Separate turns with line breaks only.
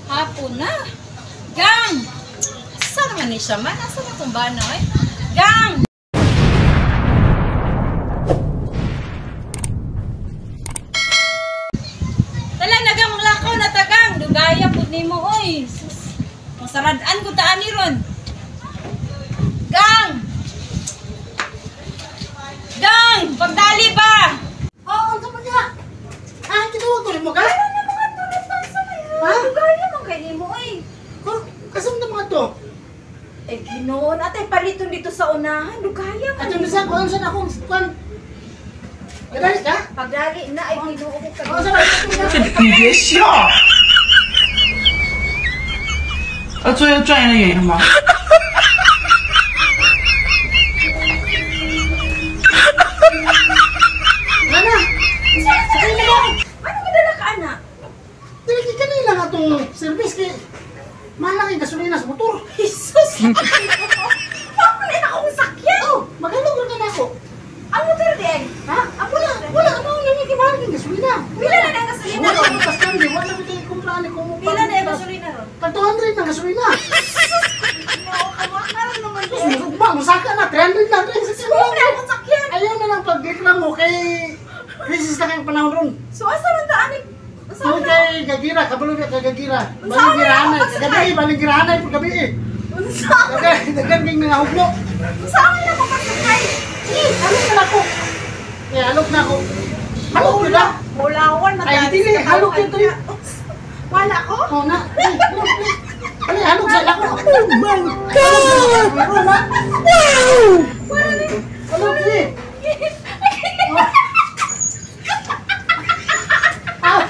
Hapon na. Gang! Saan naman ni siya man? Asa na itong bana eh? Gang! Tala, nagang lakaw na tagang. Dugaya po ni mo, oy. Masaradaan ko taan ni Ron. Gang! Gang! Pagdali ba?
Oo, ano ba niya? Ah, kituwag mo ka?
Ano na mga tulit pa sa mga?
Ha?
Dugaya mo kay ni mo, oy.
Kasama na mga to?
Eh, ginoon. Ate, paliton dito sa unahan. Dugaya mo.
At yung bisa, kung saan akong kwan? Kadali ka?
Pagdali na, ay ginoo ko kayo.
Kung saan akong
你别笑。最后赚一个演员吗？
Ana! Sakay na ba?
Ano madala ka, anak?
Dili kanila nga itong service kay malaki gasolina sa motor.
Jesus! Ako na akong sakyan!
Oh, magalog rin na ako.
Ang motor din!
Ha? Ah, wala ano yung ikibalik yung gasolina.
Pila na ang gasolina
Wala
ron?
akong kaskandi, wala ko tayo kumplahan ni kung
Pila na ang gasolina ron?
Pag 200 ng gasolina.
Oo, kamakaroon naman
Tapos
din.
musugma, musaka na, 300 na.
Ako na akong sakyan!
Ayaw na lang pag-declare mo kay crisis na kayong panahon ron.
So, asa man daan eh?
So kay Gagira, kabalo niya kay Gagira.
Unsa
Baligirahanay,
na ako
kagabi, baligirahanay po gabi eh.
Unsa?
Dagan kay mga huglo.
Unsa ako na makasakay?
Halok na ako. Eh, halok na ako. Halok na.
Mulawan na
Ay, dili, halok yun to yun.
Wala ko?
Oo na. Ay, halok na. Ali, halok sa lako. Oh my God! Meron na. Halok siya. Ah.